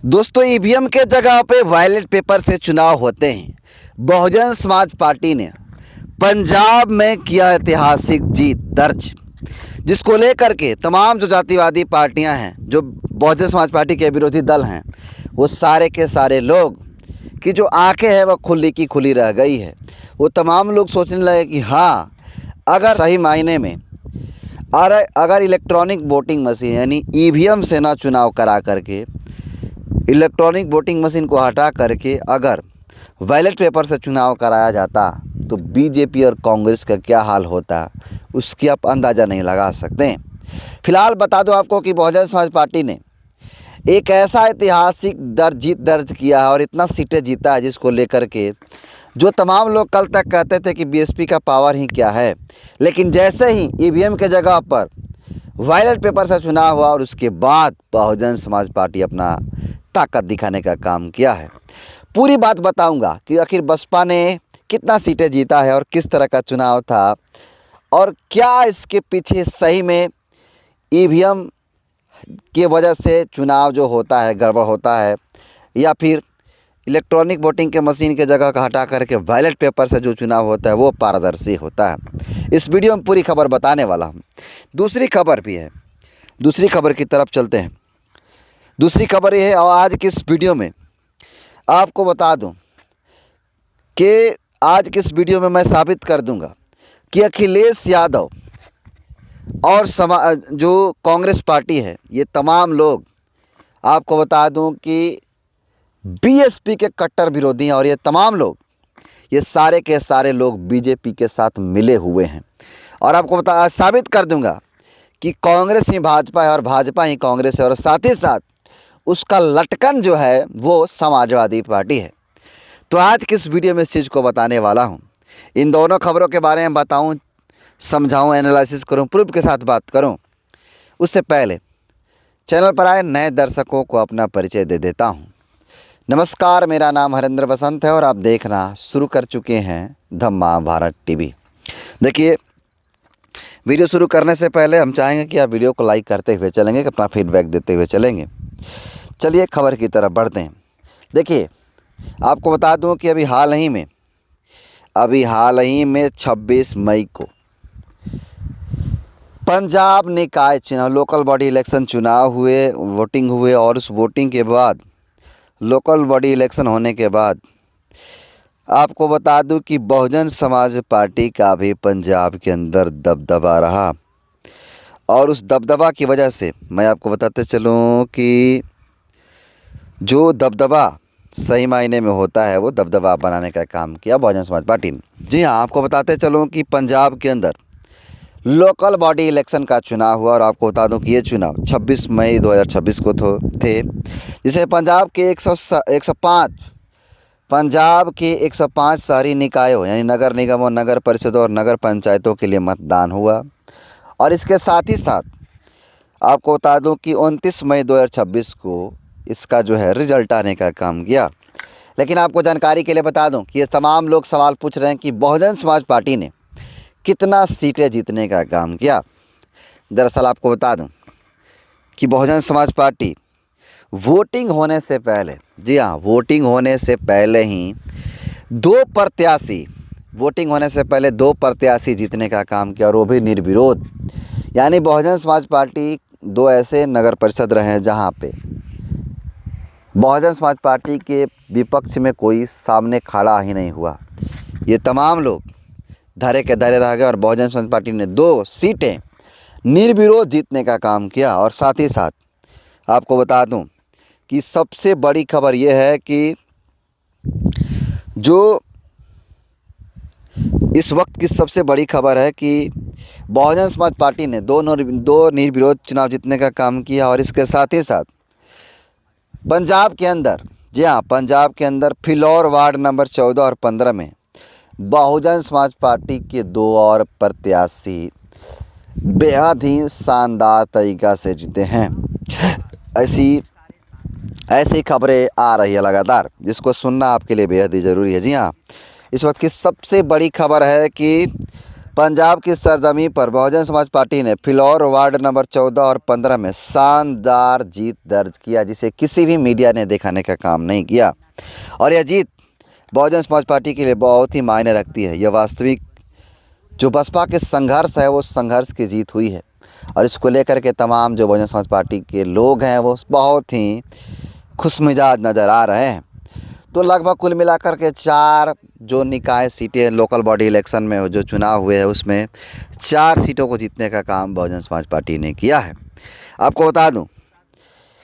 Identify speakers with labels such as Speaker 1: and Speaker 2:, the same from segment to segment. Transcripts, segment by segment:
Speaker 1: दोस्तों, ईवीएम के जगह पे बैलेट पेपर से चुनाव होते हैं। बहुजन समाज पार्टी ने पंजाब में किया ऐतिहासिक जीत दर्ज, जिसको लेकर के तमाम जो जातिवादी पार्टियां हैं, जो बहुजन समाज पार्टी के विरोधी दल हैं, वो सारे के सारे लोग की जो आंखें हैं वह खुली की खुली रह गई है। वो तमाम लोग सोचने लगे कि हाँ, अगर सही मायने में अगर इलेक्ट्रॉनिक वोटिंग मशीन यानी ईवीएम से ना चुनाव करा करके, इलेक्ट्रॉनिक वोटिंग मशीन को हटा करके अगर बैलेट पेपर से चुनाव कराया जाता तो बीजेपी और कांग्रेस का क्या हाल होता, उसकी आप अंदाज़ा नहीं लगा सकते। फिलहाल बता दो आपको कि बहुजन समाज पार्टी ने एक ऐसा ऐतिहासिक जीत दर्ज किया है और इतना सीटें जीता है, जिसको लेकर के जो तमाम लोग कल तक कहते थे कि बीएसपी का पावर ही क्या है, लेकिन जैसे ही ईवीएम के जगह पर बैलेट पेपर से चुनाव हुआ और उसके बाद बहुजन समाज पार्टी अपना ताकत दिखाने का काम किया है। पूरी बात बताऊंगा कि आखिर बसपा ने कितना सीटें जीता है और किस तरह का चुनाव था, और क्या इसके पीछे सही में ईवीएम की वजह से चुनाव जो होता है गड़बड़ होता है, या फिर इलेक्ट्रॉनिक वोटिंग के मशीन के जगह का हटा करके बैलेट पेपर से जो चुनाव होता है वो पारदर्शी होता है। इस वीडियो में पूरी खबर बताने वाला हूँ। दूसरी खबर भी है, दूसरी खबर की तरफ चलते हैं। दूसरी खबर ये है, और आज की इस वीडियो में आपको बता दूं कि आज की इस वीडियो में मैं साबित कर दूंगा कि अखिलेश यादव और जो कांग्रेस पार्टी है, ये तमाम लोग आपको बता दूं कि बीएसपी के कट्टर विरोधी हैं, और ये तमाम लोग, ये सारे के सारे लोग बीजेपी के साथ मिले हुए हैं। और आपको साबित कर दूंगा कि कांग्रेस ही भाजपा है और भाजपा ही कांग्रेस है, और साथ ही साथ उसका लटकन जो है वो समाजवादी पार्टी है। तो आज किस वीडियो में इस चीज़ को बताने वाला हूं, इन दोनों खबरों के बारे में बताऊं, समझाऊं, एनालिसिस करूं, प्रूफ के साथ बात करूं। उससे पहले चैनल पर आए नए दर्शकों को अपना परिचय दे देता हूं। नमस्कार, मेरा नाम हरेंद्र बसंत है और आप देखना शुरू कर चुके हैं धम्मा भारत टीवी। देखिए, वीडियो शुरू करने से पहले हम चाहेंगे कि आप वीडियो को लाइक करते हुए चलेंगे, अपना फीडबैक देते हुए चलेंगे। चलिए खबर की तरफ बढ़ते हैं। देखिए, आपको बता दूं कि अभी हाल ही में 26 मई को पंजाब निकाय चुनाव, लोकल बॉडी इलेक्शन चुनाव हुए, वोटिंग हुए, और उस वोटिंग के बाद, लोकल बॉडी इलेक्शन होने के बाद आपको बता दूं कि बहुजन समाज पार्टी का भी पंजाब के अंदर दबदबा रहा, और उस दबदबा की वजह से मैं आपको बताते चलूं कि जो दबदबा सही मायने में होता है वो दबदबा बनाने का काम किया बहुजन समाज पार्टी ने। जी हाँ, आपको बताते चलूँ कि पंजाब के अंदर लोकल बॉडी इलेक्शन का चुनाव हुआ, और आपको बता दूं कि ये चुनाव 26 मई 2026 को थे, जिसे पंजाब के 105 शहरी निकायों यानी नगर निगमों, नगर परिषदों और नगर पंचायतों के लिए मतदान हुआ। और इसके साथ ही साथ आपको बता दूं कि 29 मई 2026 को इसका जो है रिजल्ट आने का काम किया। लेकिन आपको जानकारी के लिए बता दूं कि ये तमाम लोग सवाल पूछ रहे हैं कि बहुजन समाज पार्टी ने कितना सीटें जीतने का काम किया। दरअसल आपको बता दूं कि बहुजन समाज पार्टी वोटिंग होने से पहले, जी हाँ, वोटिंग होने से पहले ही दो प्रत्याशी जीतने का काम किया, और वो भी निर्विरोध। यानी बहुजन समाज पार्टी दो ऐसे नगर परिषद रहे हैं जहाँ पे बहुजन समाज पार्टी के विपक्ष में कोई सामने खड़ा ही नहीं हुआ। ये तमाम लोग धरे के धरे रह गए, और बहुजन समाज पार्टी ने 2 सीटें निर्विरोध जीतने का काम किया। और साथ ही साथ आपको बता दूं कि सबसे बड़ी खबर यह है कि जो इस वक्त की सबसे बड़ी खबर है कि बहुजन समाज पार्टी ने दो निर्विरोध चुनाव जीतने का काम किया। और इसके साथ ही साथ पंजाब के अंदर, जी हाँ, पंजाब के अंदर फिलौर वार्ड नंबर 14 और 15 में बहुजन समाज पार्टी के 2 और प्रत्याशी बेहद ही शानदार तरीक़ा से जीते हैं। ऐसी खबरें आ रही है लगातार, जिसको सुनना आपके लिए बेहद ही ज़रूरी है। जी हाँ, इस वक्त की सबसे बड़ी खबर है कि पंजाब की सरजमी पर बहुजन समाज पार्टी ने फिलौर वार्ड नंबर 14 और 15 में शानदार जीत दर्ज किया, जिसे किसी भी मीडिया ने दिखाने का काम नहीं किया। और यह जीत बहुजन समाज पार्टी के लिए बहुत ही मायने रखती है। यह वास्तविक जो बसपा के संघर्ष है वो संघर्ष की जीत हुई है, और इसको लेकर के तमाम जो बहुजन समाज पार्टी के लोग हैं वो बहुत ही खुशमिजाज नज़र आ रहे हैं। तो लगभग कुल मिलाकर के 4 जो निकाय सीटें लोकल बॉडी इलेक्शन में जो चुनाव हुए हैं उसमें 4 सीटों को जीतने का काम बहुजन समाज पार्टी ने किया है। आपको बता दूं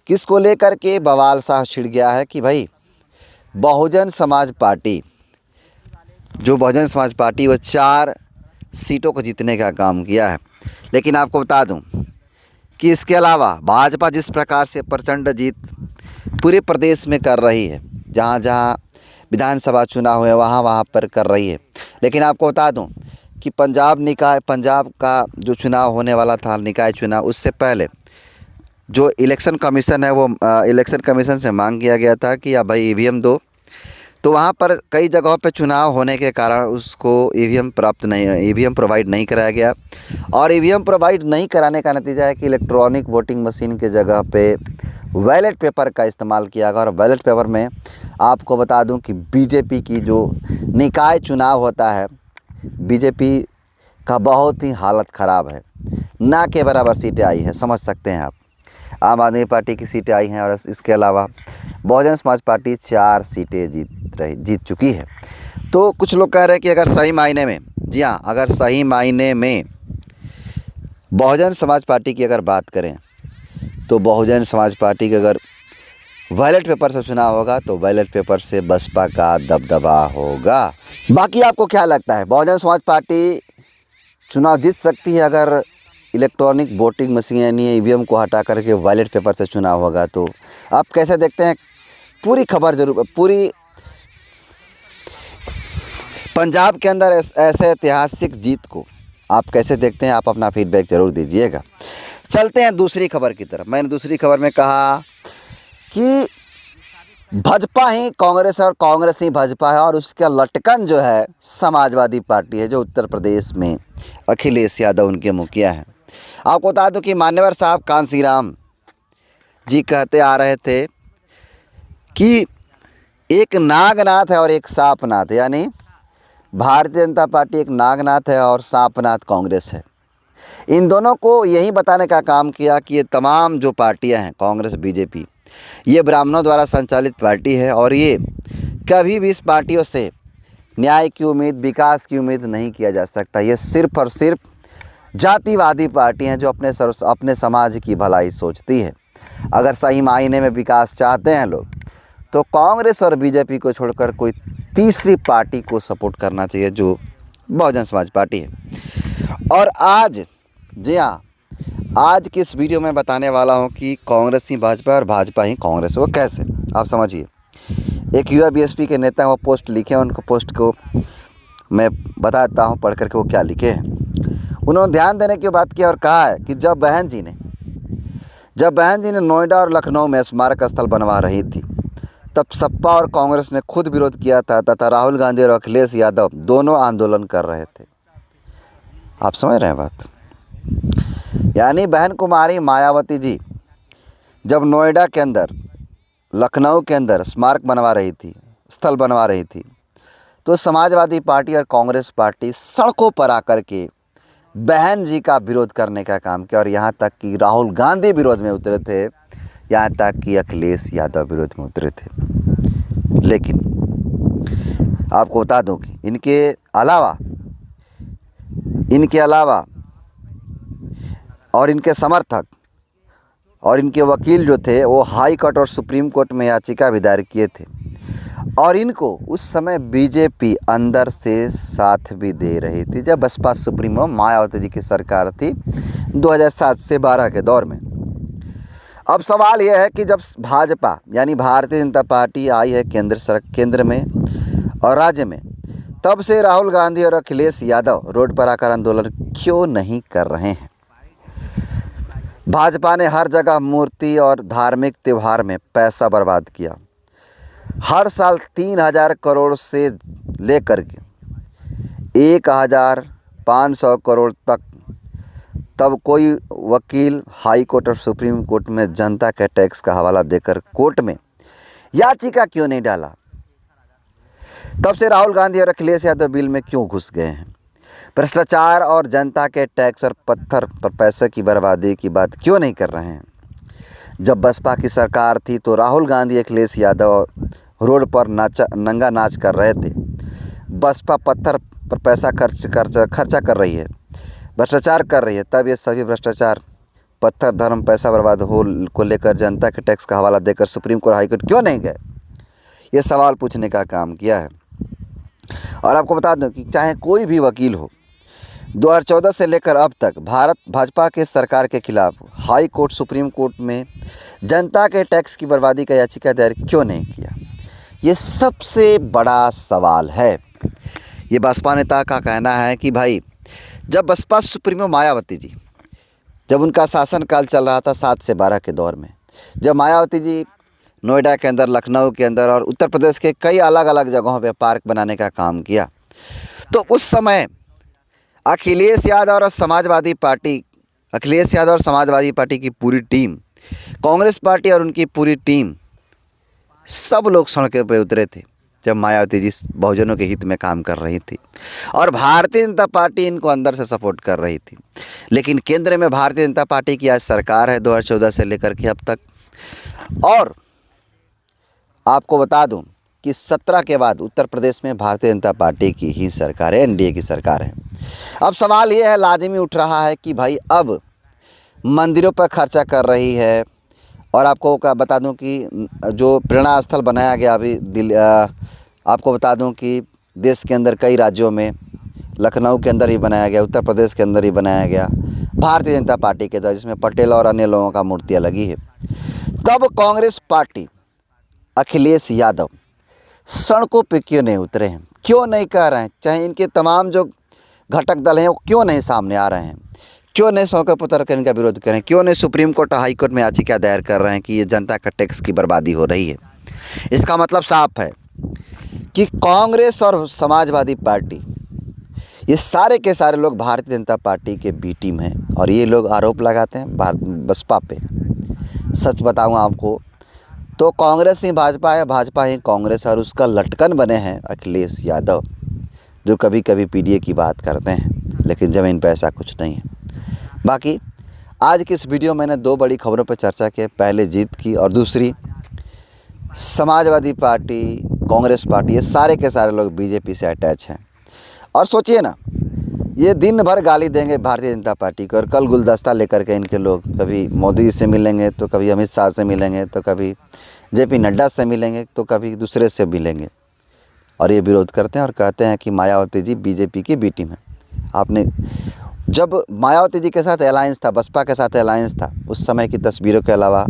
Speaker 1: कि इसको लेकर के बवाल सा छिड़ गया है कि भाई बहुजन समाज पार्टी वो 4 सीटों को जीतने का काम किया है। लेकिन आपको बता दूं कि इसके अलावा भाजपा जिस प्रकार से प्रचंड जीत पूरे प्रदेश में कर रही है, जहाँ जहाँ विधानसभा चुनाव हुए वहाँ पर कर रही है। लेकिन आपको बता दूं कि पंजाब का जो चुनाव होने वाला था निकाय चुनाव, उससे पहले जो इलेक्शन कमीशन है वो इलेक्शन कमीशन से मांग किया गया था कि या भाई ईवीएम दो। तो वहाँ पर कई जगहों पे चुनाव होने के कारण उसको ईवीएम प्रोवाइड नहीं कराया गया, और ईवीएम प्रोवाइड नहीं कराने का नतीजा है कि इलेक्ट्रॉनिक वोटिंग मशीन के जगह पे बैलेट पेपर का इस्तेमाल किया गया। और बैलेट पेपर में आपको बता दूं कि बीजेपी की जो निकाय चुनाव होता है, बीजेपी का बहुत ही हालत ख़राब है, ना के बराबर सीटें आई हैं, समझ सकते हैं आप। आम आदमी पार्टी की सीटें आई हैं, और इसके अलावा बहुजन समाज पार्टी 4 सीटें जीत चुकी है। तो कुछ लोग कह रहे हैं कि अगर सही मायने में, जी हाँ, अगर सही मायने में बहुजन समाज पार्टी की अगर बात करें तो बहुजन समाज पार्टी का अगर बैलेट पेपर से चुनाव होगा तो बैलेट पेपर से बसपा का दबदबा होगा। बाकी आपको क्या लगता है, बहुजन समाज पार्टी चुनाव जीत सकती है अगर इलेक्ट्रॉनिक वोटिंग मशीन यानी ईवीएम को हटा करके बैलेट पेपर से चुनाव होगा? तो आप कैसे देखते हैं? पूरी पंजाब के अंदर ऐसे ऐतिहासिक जीत को आप कैसे देखते हैं? आप अपना फीडबैक ज़रूर दीजिएगा। चलते हैं दूसरी खबर की तरफ। मैंने दूसरी खबर में कहा कि भाजपा ही कांग्रेस है और कांग्रेस ही भाजपा है, और उसका लटकन जो है समाजवादी पार्टी है, जो उत्तर प्रदेश में अखिलेश यादव उनके मुखिया हैं। आपको बता दूं कि मान्यवर साहब कांसीराम जी कहते आ रहे थे कि एक नागनाथ है और एक सांपनाथ, यानी भारतीय जनता पार्टी एक नागनाथ है और सांपनाथ कांग्रेस है। इन दोनों को यही बताने का काम किया कि ये तमाम जो पार्टियां हैं, कांग्रेस, बीजेपी, ये ब्राह्मणों द्वारा संचालित पार्टी है, और ये कभी भी इस पार्टियों से न्याय की उम्मीद, विकास की उम्मीद नहीं किया जा सकता। ये सिर्फ़ और सिर्फ जातिवादी पार्टी हैं जो अपने समाज की भलाई सोचती है। अगर सही मायने में विकास चाहते हैं लोग तो कांग्रेस और बीजेपी को छोड़कर कोई तीसरी पार्टी को सपोर्ट करना चाहिए, जो बहुजन समाज पार्टी है। और आज, जी हाँ, आज की इस वीडियो में बताने वाला हूँ कि कांग्रेस ही भाजपा और भाजपा ही कांग्रेस। वो कैसे, आप समझिए। एक युवा बीएसपी के नेता वो पोस्ट लिखे हैं, उनको पोस्ट को मैं बताता हूँ पढ़ करके वो क्या लिखे हैं। उन्होंने ध्यान देने की बात की और कहा है कि जब बहन जी ने नोएडा और लखनऊ में स्मारक स्थल बनवा रही थी, तब सपा और कांग्रेस ने खुद विरोध किया था तथा राहुल गांधी और अखिलेश यादव दोनों आंदोलन कर रहे थे। आप समझ रहे हैं बात? यानी बहन कुमारी मायावती जी जब नोएडा के अंदर, लखनऊ के अंदर स्मारक बनवा रही थी, स्थल बनवा रही थी, तो समाजवादी पार्टी और कांग्रेस पार्टी सड़कों पर आकर के बहन जी का विरोध करने का काम किया, और यहाँ तक कि राहुल गांधी विरोध में उतरे थे, यहाँ तक कि अखिलेश यादव विरोध में उतरे थे। लेकिन आपको बता दूं कि इनके अलावा और इनके समर्थक और इनके वकील जो थे वो हाई कोर्ट और सुप्रीम कोर्ट में याचिका भी दायर किए थे, और इनको उस समय बीजेपी अंदर से साथ भी दे रही थी जब बसपा सुप्रीमो मायावती जी की सरकार थी 2007 से 12 के दौर में। अब सवाल यह है कि जब भाजपा यानी भारतीय जनता पार्टी आई है केंद्र में और राज्य में, तब से राहुल गांधी और अखिलेश यादव रोड पर आकर आंदोलन क्यों नहीं कर रहे हैं? भाजपा ने हर जगह मूर्ति और धार्मिक त्यौहार में पैसा बर्बाद किया। हर साल 3000 करोड़ से लेकर के 1000 500 करोड़ तक, तब कोई वकील हाई कोर्ट और सुप्रीम कोर्ट में जनता के टैक्स का हवाला देकर कोर्ट में याचिका क्यों नहीं डाला? तब से राहुल गांधी और अखिलेश यादव बिल में क्यों घुस गए हैं? भ्रष्टाचार और जनता के टैक्स और पत्थर पर पैसे की बर्बादी की बात क्यों नहीं कर रहे हैं? जब बसपा की सरकार थी तो राहुल गांधी अखिलेश यादव रोड पर नंगा नाच कर रहे थे। बसपा पत्थर पर पैसा खर्चा कर रही है, भ्रष्टाचार कर रही है। तब ये सभी भ्रष्टाचार, पत्थर, धर्म, पैसा बर्बाद हो को लेकर जनता के टैक्स का हवाला देकर सुप्रीम कोर्ट, हाई कोर्ट क्यों नहीं गए? ये सवाल पूछने का काम किया है। और आपको बता दूं कि चाहे कोई भी वकील हो, 2014 से लेकर अब तक भारत भाजपा के सरकार के खिलाफ हाई कोर्ट, सुप्रीम कोर्ट में जनता के टैक्स की बर्बादी का याचिका दायर क्यों नहीं किया? ये सबसे बड़ा सवाल है। ये बसपा नेता का कहना है कि भाई, जब बसपा सुप्रीमो मायावती जी, जब उनका शासनकाल चल रहा था 7 से 12 के दौर में, जब मायावती जी नोएडा के अंदर, लखनऊ के अंदर और उत्तर प्रदेश के कई अलग अलग जगहों पे पार्क बनाने का काम किया, तो उस समय अखिलेश यादव और समाजवादी पार्टी की पूरी टीम, कांग्रेस पार्टी और उनकी पूरी टीम, सब लोग सड़कों पे उतरे थे जब मायावती जी बहुजनों के हित में काम कर रही थी। और भारतीय जनता पार्टी इनको अंदर से सपोर्ट कर रही थी। लेकिन केंद्र में भारतीय जनता पार्टी की आज सरकार है 2014 से लेकर के अब तक। और आपको बता दूं कि 17 के बाद उत्तर प्रदेश में भारतीय जनता पार्टी की ही सरकार है, एनडीए की सरकार है। अब सवाल ये है, लाजिमी उठ रहा है कि भाई अब मंदिरों पर खर्चा कर रही है। और आपको बता दूं कि जो प्रेरणा स्थल बनाया गया अभी आपको बता दूं कि देश के अंदर कई राज्यों में, लखनऊ के अंदर ही बनाया गया, उत्तर प्रदेश के अंदर ही बनाया गया भारतीय जनता पार्टी के द्वारा, जिसमें पटेल और अन्य लोगों का मूर्तियाँ लगी है। तब कांग्रेस पार्टी, अखिलेश यादव सड़कों पे क्यों नहीं उतरे हैं? क्यों नहीं कह रहे हैं? चाहे इनके तमाम जो घटक दल हैं वो क्यों नहीं सामने आ रहे हैं? क्यों नहीं सड़कों पर उतर कर इनका विरोध करें? क्यों नहीं सुप्रीम कोर्ट और हाई कोर्ट में याचिका दायर कर रहे हैं कि ये जनता का टैक्स की बर्बादी हो रही है? इसका मतलब साफ है कि कांग्रेस और समाजवादी पार्टी, ये सारे के सारे लोग भारतीय जनता पार्टी के बी टीम हैं। और ये लोग आरोप लगाते हैं बसपा पे। सच बताऊं आपको तो कांग्रेस ही भाजपा है, भाजपा ही कांग्रेस, और उसका लटकन बने हैं अखिलेश यादव, जो कभी कभी पीडीए की बात करते हैं लेकिन ज़मीन पे ऐसा कुछ नहीं है। बाकी आज की इस वीडियो में मैंने 2 बड़ी खबरों पर चर्चा की। पहले जीत की और दूसरी समाजवादी पार्टी, कांग्रेस पार्टी, ये सारे के सारे लोग बीजेपी से अटैच हैं। और सोचिए ना, ये दिन भर गाली देंगे भारतीय जनता पार्टी को और कल गुलदस्ता लेकर के इनके लोग कभी मोदी से मिलेंगे, तो कभी अमित शाह से मिलेंगे, तो कभी जेपी नड्डा से मिलेंगे, तो कभी दूसरे से मिलेंगे। और ये विरोध करते हैं और कहते हैं कि मायावती जी बीजेपी की बी टीम है। आपने जब मायावती जी के साथ अलायंस था, बसपा के साथ अलायंस था, उस समय की तस्वीरों के अलावा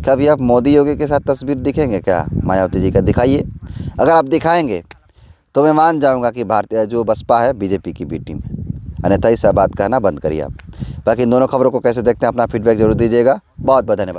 Speaker 1: कभी आप मोदी योगी के साथ तस्वीर दिखेंगे क्या? मायावती जी का दिखाइए। अगर आप दिखाएंगे तो मैं मान जाऊंगा कि भारतीय जो बसपा है बीजेपी की बी टीम है, अन्यथा इस बात कहना बंद करिए आप। बाकी इन दोनों खबरों को कैसे देखते हैं, अपना फीडबैक जरूर दीजिएगा। बहुत बहुत धन्यवाद।